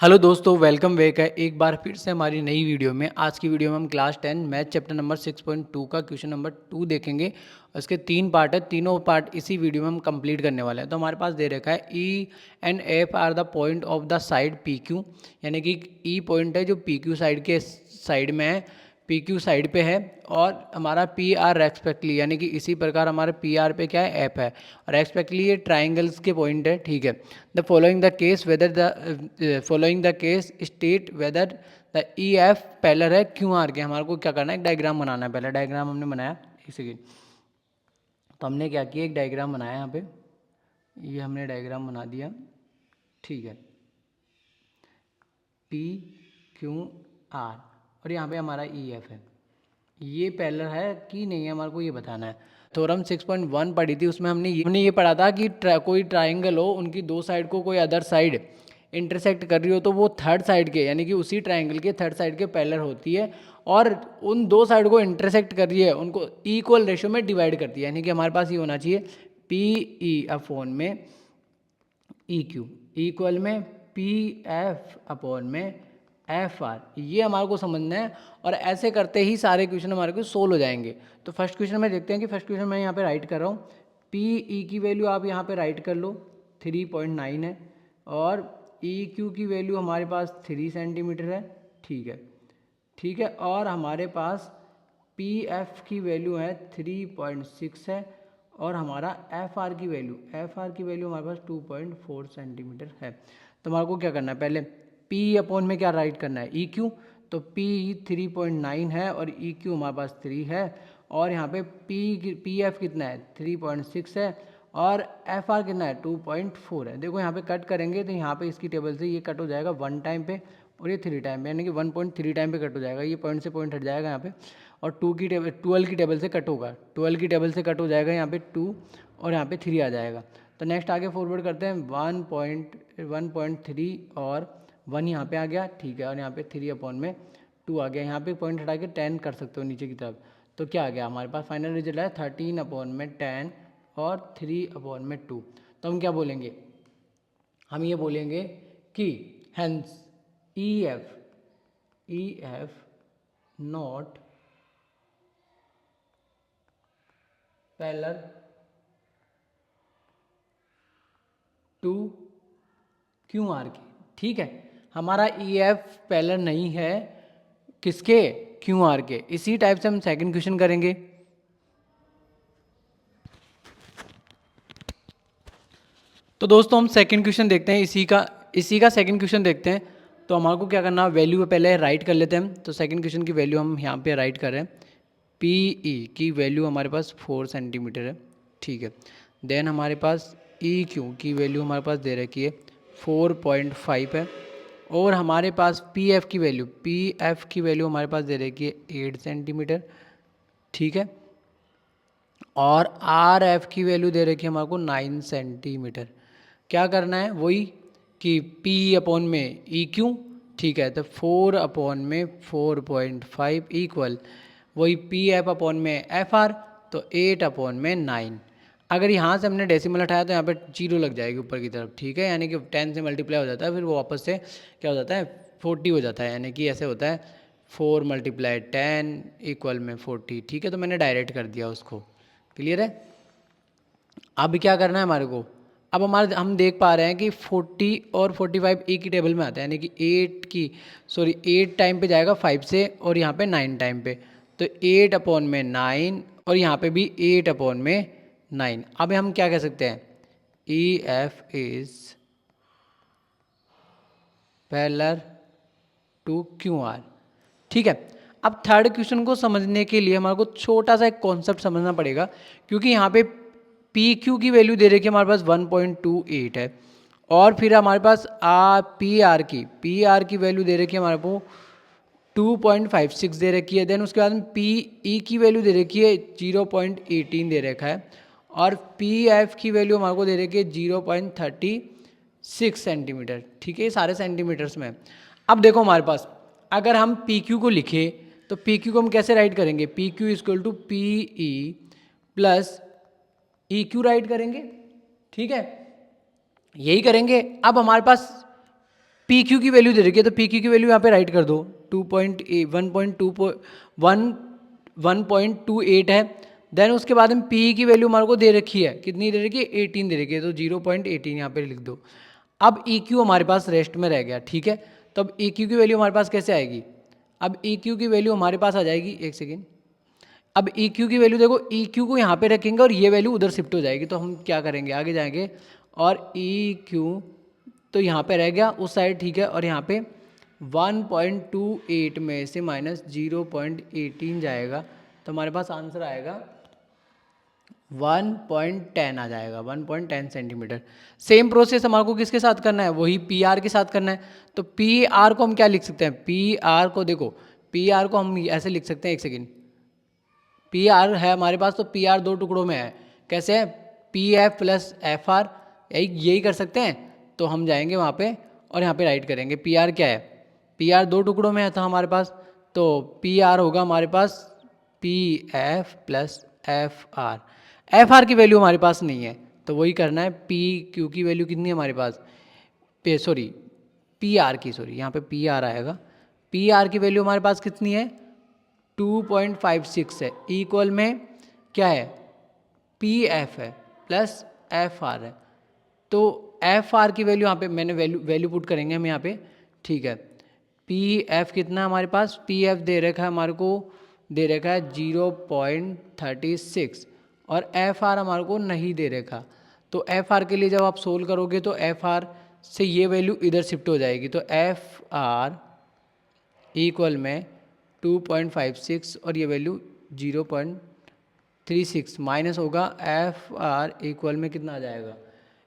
Hello दोस्तों, welcome back है एक बार फिर से हमारी नई वीडियो में। आज की वीडियो में हम क्लास 10 मैथ चैप्टर नंबर 6.2 का क्वेश्चन नंबर 2 देखेंगे। उसके 3 पार्ट है, तीनों पार्ट इसी वीडियो में हम कंप्लीट करने वाले हैं। तो हमारे पास दे रखा है E and F R the point of the side P Q, यानी कि ई पॉइंट है जो पी क्यू साइड के साइड में है, पी क्यू साइड पे है, और हमारा पी आर रेस्पेक्टली, यानी कि इसी प्रकार हमारे पी आर पे क्या है, एफ है, और रेस्पेक्टली ये ट्राइंगल्स के पॉइंट है। ठीक है, the following the case whether the following the case state whether the E F parallel है क्यू आर के। हमारे को क्या करना है, एक डायग्राम बनाना है। पहले डायग्राम हमने बनाया, एक सेकेंड। तो हमने क्या किया, एक डायग्राम बनाया यहाँ पे, ये हमने डायग्राम बना दिया। ठीक है, पी क्यू आर, और यहाँ पे हमारा ई एफ है। ये पैरेलल है कि नहीं है, हमारे को ये बताना है। थ्योरम 6.1 पढ़ी थी, उसमें हमने ये पढ़ा था कि कोई ट्राइंगल हो, उनकी दो साइड को कोई अदर साइड इंटरसेक्ट कर रही हो, तो वो थर्ड साइड के, यानी कि उसी ट्राइंगल के थर्ड साइड के पैरेलल होती है, और उन दो साइड को इंटरसेक्ट कर रही है, उनको इक्वल रेशियो में डिवाइड करती है। यानी कि हमारे पास ये होना चाहिए पी ई अपॉन में ई क्यू इक्वल में पी एफ अपॉन में एफ आर। ये हमारे को समझना है, और ऐसे करते ही सारे क्वेश्चन हमारे को सोल्व हो जाएंगे। तो फर्स्ट क्वेश्चन में देखते हैं कि फर्स्ट क्वेश्चन मैं यहाँ पे राइट कर रहा हूँ। पी ई की वैल्यू आप यहाँ पे राइट कर लो, 3.9 है, और ई क्यू की वैल्यू हमारे पास 3 सेंटीमीटर है। ठीक है, ठीक है, और हमारे पास पी एफ की वैल्यू है 3.6 है, और हमारा एफ आर की वैल्यू हमारे पास 2.4 सेंटीमीटर है। तो हमारे को क्या करना है, पहले पी अपॉन में क्या राइट करना है, ई क्यू। तो पी 3.9 है, और ई क्यू हमारे पास 3 है, और यहाँ पे पी एफ कितना है, 3.6 है, और एफ आर कितना है, 2.4 है। देखो यहाँ पे कट करेंगे तो यहाँ पे इसकी टेबल से ये कट हो जाएगा 1 टाइम पे, और ये 3 टाइम पे, यानी कि 1.3 टाइम पे कट हो जाएगा। ये पॉइंट से पॉइंट हट जाएगा यहाँ पे, और 12 की टेबल से कट होगा, 12 की टेबल से कट हो जाएगा यहाँ पे 2, और यहाँ पे 3 आ जाएगा। तो नेक्स्ट आगे फॉरवर्ड करते हैं, 1.3 और 1 यहाँ पे आ गया। ठीक है, और यहाँ पे 3 अपॉन में 2 आ गया। यहाँ पे पॉइंट हटा के 10 कर सकते हो नीचे की तरफ। तो क्या आ गया हमारे पास, फाइनल रिजल्ट है 13 अपॉन में 10 और 3 अपॉन में 2। तो हम क्या बोलेंगे, हम ये बोलेंगे कि hence E F not parallel to Q R के। ठीक है, हमारा ई एफ पैरेलल नहीं है किसके, क्यू आर के। इसी टाइप से हम सेकंड क्वेश्चन करेंगे। तो दोस्तों हम सेकंड क्वेश्चन देखते हैं, इसी का सेकंड क्वेश्चन देखते हैं। तो हमारे को क्या करना, वैल्यू पहले राइट कर लेते हैं हम। तो सेकंड क्वेश्चन की वैल्यू हम यहाँ पे राइट कर रहे हैं। पी ई की वैल्यू हमारे पास 4 सेंटीमीटर है। ठीक है, देन हमारे पास ई क्यू की वैल्यू हमारे पास दे रखी है 4.5 है, और हमारे पास पी एफ की वैल्यू हमारे पास दे रखी है 8 सेंटीमीटर। ठीक है, और आर एफ की वैल्यू दे रखी है हमारे को 9 सेंटीमीटर। क्या करना है, वही कि P अपॉन में ई क्यू। ठीक है, तो 4 अपॉन में 4.5 इक्वल वही पी एफ अपॉन में एफ आर, तो 8 अपॉन में 9। अगर यहाँ से हमने डेसिमल हटाया तो यहाँ पे 0 लग जाएगी ऊपर की तरफ। ठीक है, यानी कि 10 से मल्टीप्लाई हो जाता है, फिर वो वापस से क्या हो जाता है, 40 हो जाता है, यानी कि ऐसे होता है 4 × 10 इक्वल में 40। ठीक है, तो मैंने डायरेक्ट कर दिया उसको। क्लियर है। अब क्या करना है हमारे को, अब हम देख पा रहे हैं कि 40 और 45 एक ही टेबल में आता है, यानी कि 8 टाइम पे जाएगा 5 से, और यहाँ पे 9 टाइम पे। तो 8 अपॉन में 9, और यहाँ पे भी 8 अपॉन में 9। अब हम क्या कह सकते हैं, E F is parallel to Q R. ठीक है, अब थर्ड क्वेश्चन को समझने के लिए हमारे को छोटा सा एक कॉन्सेप्ट समझना पड़ेगा, क्योंकि यहाँ पे पी क्यू की वैल्यू दे रखी है हमारे पास 1.28 है, और फिर हमारे पास पी आर की वैल्यू दे रखी है हमारे को 2.56 दे रखी है। देन उसके बाद में पी ई की वैल्यू दे रखी है 0.18 दे रखा है, और पी एफ की वैल्यू हमारे को दे रखी है 0.36 सेंटीमीटर। ठीक है, ये सारे सेंटीमीटर्स में। अब देखो हमारे पास, अगर हम पी क्यू को लिखे तो पी क्यू को हम कैसे राइट करेंगे, P Q equal to P E plus E Q write करेंगे। ठीक है, यही करेंगे। अब हमारे पास पी क्यू की वैल्यू दे रखी है तो पी क्यू की वैल्यू यहाँ पे राइट कर दो 1.28 है। देन उसके बाद में पी की वैल्यू हमारे को दे रखी है, कितनी दे रखी है 18 दे रखी है, तो 0.18 यहाँ पे लिख दो। अब ई क्यू हमारे पास रेस्ट में रह गया, ठीक है। तो अब ई क्यू की वैल्यू हमारे पास कैसे आएगी, अब ई क्यू की वैल्यू हमारे पास आ जाएगी, एक सेकेंड, अब ई क्यू की वैल्यू देखो, ई क्यू को यहाँ पे रखेंगे और ये वैल्यू उधर शिफ्ट हो जाएगी, तो हम क्या करेंगे आगे जाएंगे और ई क्यू तो यहाँ पे रह गया उस साइड, ठीक है। और यहाँ पे 1.28 में से माइनस 0.18 जाएगा तो हमारे पास आंसर आएगा 1.10 आ जाएगा, 1.10 सेंटीमीटर। सेम प्रोसेस हमारे को किसके साथ करना है, वही पी आर के साथ करना है। तो पी आर को हम क्या लिख सकते हैं, पी आर को देखो, पी आर को हम ऐसे लिख सकते हैं, एक सेकेंड, पी आर है हमारे पास, तो पी आर दो टुकड़ों में है, कैसे है, P F plus F are, यही कर सकते हैं। तो हम जाएंगे वहाँ पे और यहाँ पे राइट करेंगे पी आर क्या है, पी आर दो टुकड़ों में है था हमारे पास, तो पी आर होगा हमारे पास P F plus F R. F R की वैल्यू हमारे पास नहीं है तो वही करना है, पी क्यू की वैल्यू कितनी है हमारे पास, सॉरी पी आर की, सॉरी यहाँ पे पी आर आएगा, पी आर की वैल्यू हमारे पास कितनी है 2.56 है, इक्वल में क्या है पी एफ है प्लस एफ आर है। तो एफ आर की वैल्यू यहाँ पे मैंने वैल्यू पुट करेंगे हम यहाँ पे, ठीक है। पी एफ कितना है हमारे पास, पी एफ दे रखा है हमारे को, दे रखा है 0.36 और एफ आर हमारे को नहीं दे रखा। तो एफ आर के लिए जब आप सोल्व करोगे तो एफ आर से ये वैल्यू इधर शिफ्ट हो जाएगी, तो एफ आर इक्वल में 2.56 और ये वैल्यू 0.36 माइनस होगा एफ आर इक्वल में कितना आ जाएगा,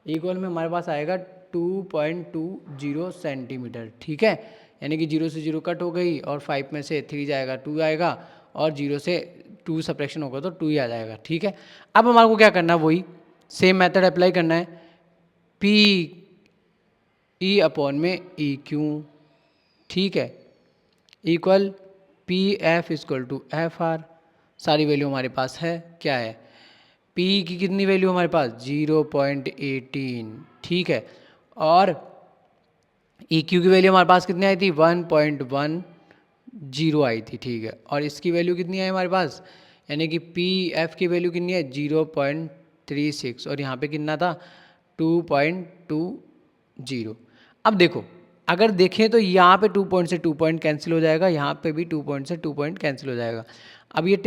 इक्वल में हमारे पास आएगा 2.20 सेंटीमीटर, ठीक है। यानी कि 0 से 0 कट हो गई और 5 में से 3 जाएगा 2 आएगा और 0 से 2 सब्ट्रैक्शन होगा तो 2 ही आ जाएगा, ठीक है। अब हमारे को क्या करना है, वही सेम मेथड अप्लाई करना है, पी ई अपॉन में ई क्यू, ठीक है, equal P F equal to F R. सारी वैल्यू हमारे पास है, क्या है P की कितनी वैल्यू हमारे पास 0.18, ठीक है। और EQ की वैल्यू हमारे पास कितनी आई थी 1.10 आई थी, ठीक है। और इसकी वैल्यू कितनी आई हमारे पास, यानी कि PF की वैल्यू कितनी है 0.36 और यहाँ पे कितना था 2.20। अब देखो अगर देखें तो यहाँ पे 2 पॉइंट से 2 पॉइंट कैंसिल हो जाएगा, यहाँ पे भी 2 पॉइंट से 2 पॉइंट कैंसिल हो जाएगा। अब ये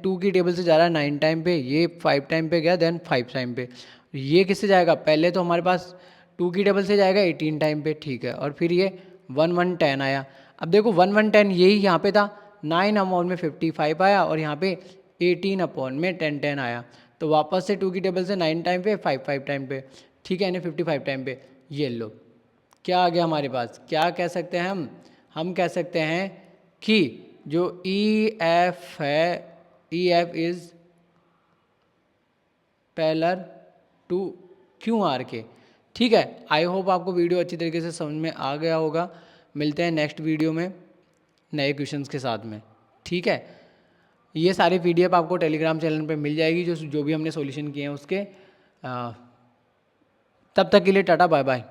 2 की टेबल से जा रहा है 9 टाइम पे, ये 5 टाइम पे गया, देन 5 टाइम पे, ये किससे जाएगा, पहले तो हमारे पास 2 की टेबल से जाएगा 18 टाइम पे, ठीक है। और फिर ये 1 आया। अब देखो 1 यही यहाँ पे था, 9 अपॉन में 55 आया और यहाँ पे 18 अपॉन में 10 आया। तो वापस से 2 की टेबल से 9 टाइम पे 5 टाइम पे, ठीक है, यानी 55 टाइम पे। ये लो क्या आ गया हमारे पास, क्या कह सकते हैं हम कह सकते हैं कि जो ई एफ है, E F is parallel to Q R के, ठीक है। आई होप आपको वीडियो अच्छी तरीके से समझ में आ गया होगा। मिलते हैं नेक्स्ट वीडियो में नए क्वेश्चंस के साथ में, ठीक है। ये सारी PDF आपको टेलीग्राम चैनल पे मिल जाएगी, जो भी हमने सॉल्यूशन किए हैं उसके। तब तक के लिए टाटा बाय बाय।